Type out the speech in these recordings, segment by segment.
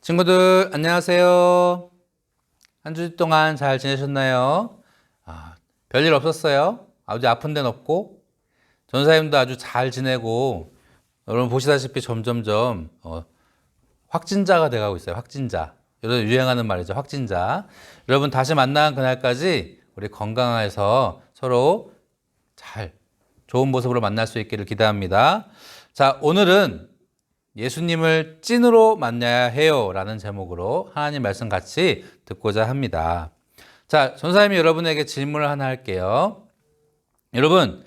친구들 안녕하세요. 한 주 동안 잘 지내셨나요? 별일 없었어요? 아주 아픈 데는 없고 전사님도 아주 잘 지내고 여러분 보시다시피 점점점 확진자가 돼가고 있어요. 확진자. 요즘 유행하는 말이죠. 확진자. 여러분 다시 만나는 그날까지 우리 건강해서 서로 잘 좋은 모습으로 만날 수 있기를 기대합니다. 자, 오늘은 예수님을 찐으로 만나야 해요 라는 제목으로 하나님 말씀 같이 듣고자 합니다. 자, 전사님이 여러분에게 질문을 하나 할게요. 여러분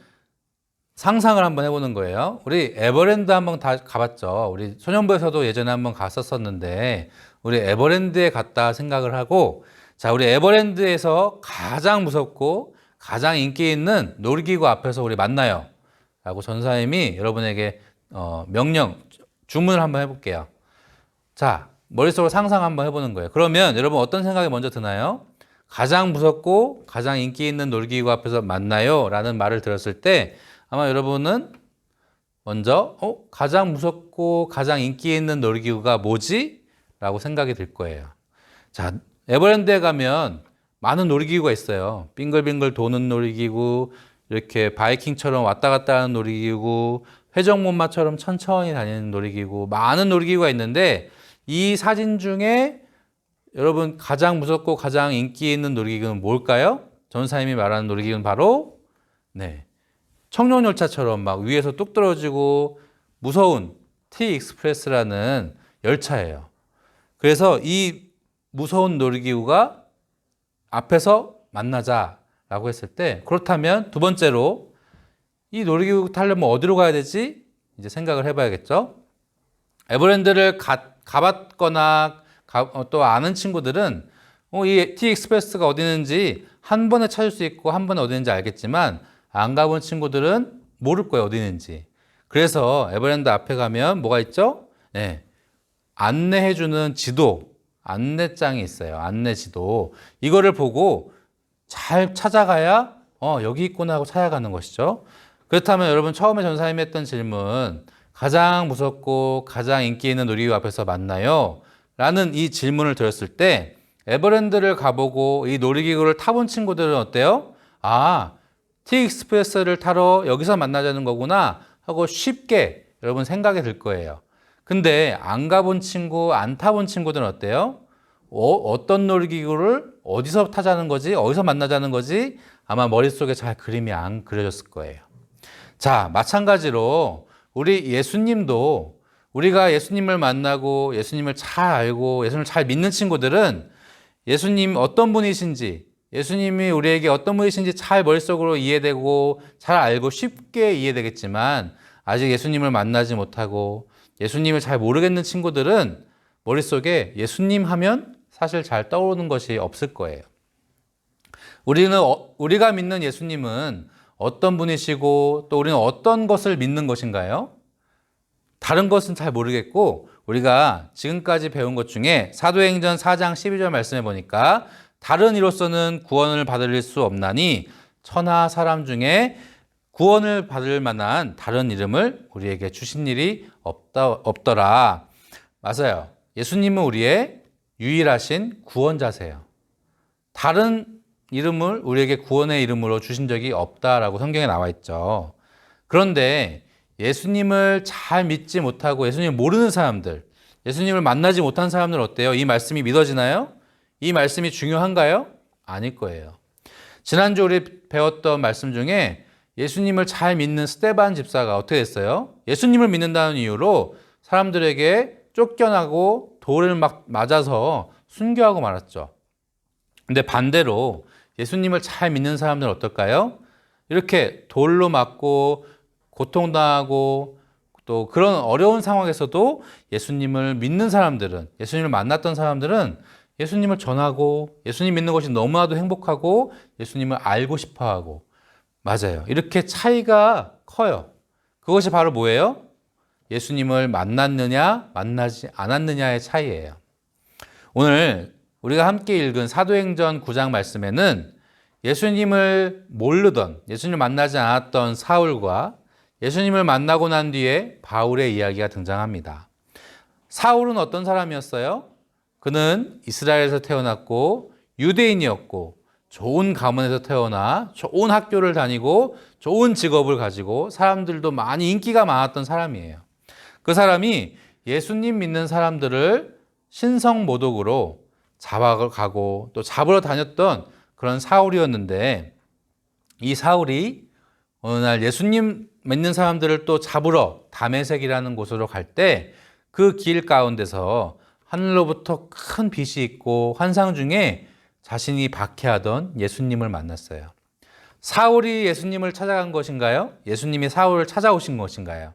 상상을 한번 해보는 거예요. 우리 에버랜드 한번 다 가봤죠. 우리 소년부에서도 예전에 한번 갔었었는데 우리 에버랜드에 갔다 생각을 하고, 자, 우리 에버랜드에서 가장 무섭고 가장 인기 있는 놀이기구 앞에서 우리 만나요 라고 전사님이 여러분에게 주문을 한번 해볼게요. 자, 머릿속으로 상상 한번 해보는 거예요. 그러면 여러분 어떤 생각이 먼저 드나요? 가장 무섭고 가장 인기 있는 놀이기구 앞에서 만나요 라는 말을 들었을 때 아마 여러분은 먼저 가장 무섭고 가장 인기 있는 놀이기구가 뭐지? 라고 생각이 들 거예요. 자, 에버랜드에 가면 많은 놀이기구가 있어요. 빙글빙글 도는 놀이기구, 이렇게 바이킹처럼 왔다 갔다 하는 놀이기구, 회전목마처럼 천천히 다니는 놀이기구, 많은 놀이기구가 있는데 이 사진 중에 여러분 가장 무섭고 가장 인기 있는 놀이기구는 뭘까요? 전사님이 말하는 놀이기구는 바로 청룡열차처럼 막 위에서 뚝 떨어지고 무서운 T-익스프레스라는 열차예요. 그래서 이 무서운 놀이기구가 앞에서 만나자라고 했을 때, 그렇다면 두 번째로 이 놀이기구 타려면 어디로 가야 되지? 이제 생각을 해봐야겠죠. 에버랜드를 가봤거나 또 아는 친구들은 이 T-익스프레스가 어디 있는지 한 번에 찾을 수 있고 한 번에 어디 있는지 알겠지만 안 가본 친구들은 모를 거예요, 어디 있는지. 그래서 에버랜드 앞에 가면 뭐가 있죠? 안내해주는 지도, 안내장이 있어요. 안내지도. 이거를 보고 잘 찾아가야 여기 있구나 하고 찾아가는 것이죠. 그렇다면 여러분 처음에 전사님이 했던 질문, 가장 무섭고 가장 인기 있는 놀이기구 앞에서 만나요? 라는 이 질문을 들었을 때 에버랜드를 가보고 이 놀이기구를 타본 친구들은 어때요? T-익스프레스를 타러 여기서 만나자는 거구나 하고 쉽게 여러분 생각이 들 거예요. 근데 안 가본 친구, 안 타본 친구들은 어때요? 어떤 놀이기구를 어디서 타자는 거지? 어디서 만나자는 거지? 아마 머릿속에 잘 그림이 안 그려졌을 거예요. 자, 마찬가지로 우리 예수님도 우리가 예수님을 만나고 예수님을 잘 알고 예수님을 잘 믿는 친구들은 예수님 어떤 분이신지, 예수님이 우리에게 어떤 분이신지 잘 머릿속으로 이해되고 잘 알고 쉽게 이해되겠지만 아직 예수님을 만나지 못하고 예수님을 잘 모르겠는 친구들은 머릿속에 예수님 하면 사실 잘 떠오르는 것이 없을 거예요. 우리가 믿는 예수님은 어떤 분이시고 또 우리는 어떤 것을 믿는 것인가요? 다른 것은 잘 모르겠고 우리가 지금까지 배운 것 중에 사도행전 4장 12절 말씀해 보니까 다른 이로서는 구원을 받을 수 없나니 천하 사람 중에 구원을 받을 만한 다른 이름을 우리에게 주신 일이 없더라. 맞아요. 예수님은 우리의 유일하신 구원자세요. 다른 이름을 우리에게 구원의 이름으로 주신 적이 없다라고 성경에 나와 있죠. 그런데 예수님을 잘 믿지 못하고 예수님을 모르는 사람들, 예수님을 만나지 못한 사람들 어때요? 이 말씀이 믿어지나요? 이 말씀이 중요한가요? 아닐 거예요. 지난주 우리 배웠던 말씀 중에 예수님을 잘 믿는 스데반 집사가 어떻게 됐어요? 예수님을 믿는다는 이유로 사람들에게 쫓겨나고 돌을 막 맞아서 순교하고 말았죠. 근데 반대로 예수님을 잘 믿는 사람들은 어떨까요? 이렇게 돌로 맞고 고통당하고 또 그런 어려운 상황에서도 예수님을 믿는 사람들은, 예수님을 만났던 사람들은 예수님을 전하고 예수님 믿는 것이 너무나도 행복하고 예수님을 알고 싶어하고, 맞아요. 이렇게 차이가 커요. 그것이 바로 뭐예요? 예수님을 만났느냐 만나지 않았느냐의 차이예요. 오늘 우리가 함께 읽은 사도행전 9장 말씀에는 예수님을 모르던, 예수님을 만나지 않았던 사울과 예수님을 만나고 난 뒤에 바울의 이야기가 등장합니다. 사울은 어떤 사람이었어요? 그는 이스라엘에서 태어났고 유대인이었고 좋은 가문에서 태어나 좋은 학교를 다니고 좋은 직업을 가지고 사람들도 많이 인기가 많았던 사람이에요. 그 사람이 예수님 믿는 사람들을 신성모독으로 잡아가고 또 잡으러 다녔던 그런 사울이었는데, 이 사울이 어느 날 예수님 믿는 사람들을 또 잡으러 다메섹이라는 곳으로 갈 때 그 길 가운데서 하늘로부터 큰 빛이 있고 환상 중에 자신이 박해하던 예수님을 만났어요. 사울이 예수님을 찾아간 것인가요? 예수님이 사울을 찾아오신 것인가요?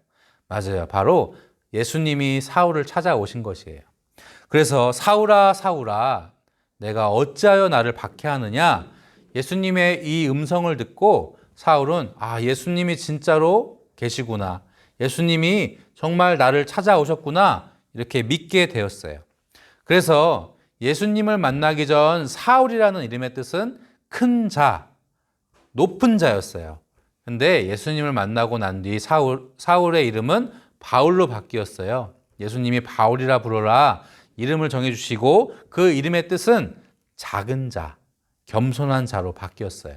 맞아요. 바로 예수님이 사울을 찾아오신 것이에요. 그래서 사울아 사울아 내가 어찌하여 나를 박해하느냐? 예수님의 이 음성을 듣고 사울은 예수님이 진짜로 계시구나. 예수님이 정말 나를 찾아오셨구나. 이렇게 믿게 되었어요. 그래서 예수님을 만나기 전 사울이라는 이름의 뜻은 큰 자, 높은 자였어요. 근데 예수님을 만나고 난 뒤 사울의 이름은 바울로 바뀌었어요. 예수님이 바울이라 부르라 이름을 정해주시고 그 이름의 뜻은 작은 자, 겸손한 자로 바뀌었어요.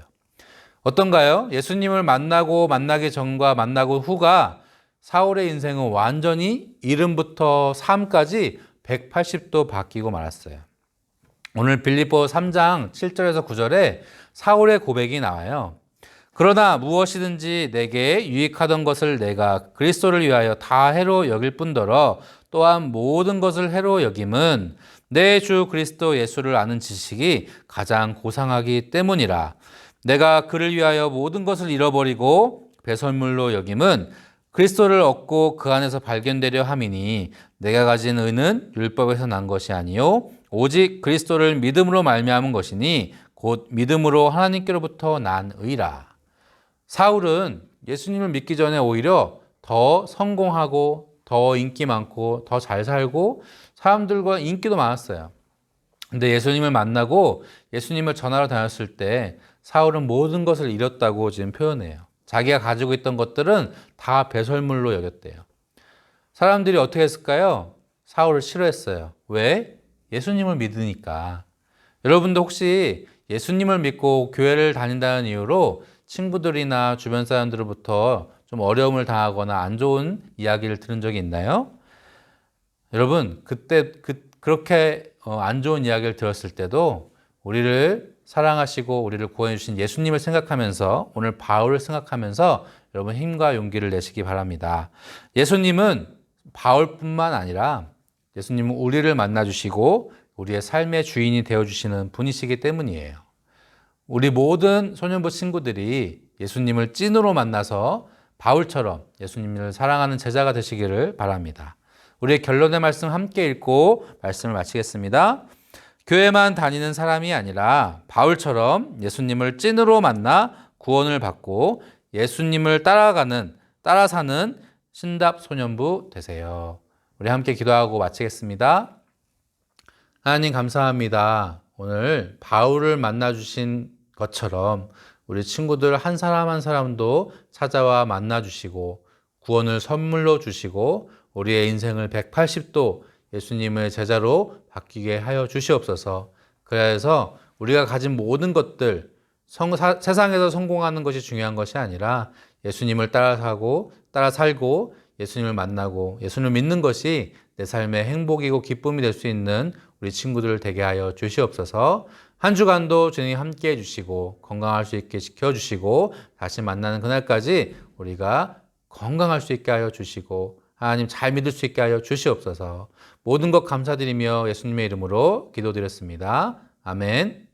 어떤가요? 예수님을 만나기 전과 만나고 후가 사울의 인생은 완전히 이름부터 삶까지 180도 바뀌고 말았어요. 오늘 빌립보 3장 7절에서 9절에 사울의 고백이 나와요. 그러나 무엇이든지 내게 유익하던 것을 내가 그리스도를 위하여 다 해로 여길 뿐더러 또한 모든 것을 해로 여김은 내 주 그리스도 예수를 아는 지식이 가장 고상하기 때문이라. 내가 그를 위하여 모든 것을 잃어버리고 배설물로 여김은 그리스도를 얻고 그 안에서 발견되려 함이니 내가 가진 의는 율법에서 난 것이 아니요 오직 그리스도를 믿음으로 말미암은 것이니 곧 믿음으로 하나님께로부터 난 의라. 사울은 예수님을 믿기 전에 오히려 더 성공하고 더 인기 많고 더 잘 살고 사람들과 인기도 많았어요. 근데 예수님을 만나고 예수님을 전하러 다녔을 때 사울은 모든 것을 잃었다고 지금 표현해요. 자기가 가지고 있던 것들은 다 배설물로 여겼대요. 사람들이 어떻게 했을까요? 사울을 싫어했어요. 왜? 예수님을 믿으니까. 여러분도 혹시 예수님을 믿고 교회를 다닌다는 이유로 친구들이나 주변 사람들로부터 좀 어려움을 당하거나 안 좋은 이야기를 들은 적이 있나요? 여러분, 그렇게 안 좋은 이야기를 들었을 때도 우리를 사랑하시고 우리를 구원해 주신 예수님을 생각하면서 오늘 바울을 생각하면서 여러분 힘과 용기를 내시기 바랍니다. 예수님은 바울뿐만 아니라 예수님은 우리를 만나주시고 우리의 삶의 주인이 되어주시는 분이시기 때문이에요. 우리 모든 소년부 친구들이 예수님을 찐으로 만나서 바울처럼 예수님을 사랑하는 제자가 되시기를 바랍니다. 우리의 결론의 말씀 함께 읽고 말씀을 마치겠습니다. 교회만 다니는 사람이 아니라 바울처럼 예수님을 찐으로 만나 구원을 받고 예수님을 따라 사는 신답 소년부 되세요. 우리 함께 기도하고 마치겠습니다. 하나님 감사합니다. 오늘 바울을 만나주신 것처럼 우리 친구들 한 사람 한 사람도 찾아와 만나주시고 구원을 선물로 주시고 우리의 인생을 180도 예수님의 제자로 바뀌게 하여 주시옵소서. 그래서 우리가 가진 모든 것들, 세상에서 성공하는 것이 중요한 것이 아니라 예수님을 따라 살고 예수님을 만나고 예수님을 믿는 것이 내 삶의 행복이고 기쁨이 될 수 있는 우리 친구들 되게 하여 주시옵소서. 한 주간도 주님 함께 해주시고 건강할 수 있게 지켜주시고 다시 만나는 그날까지 우리가 건강할 수 있게 하여 주시고 하나님 잘 믿을 수 있게 하여 주시옵소서. 모든 것 감사드리며 예수님의 이름으로 기도드렸습니다. 아멘.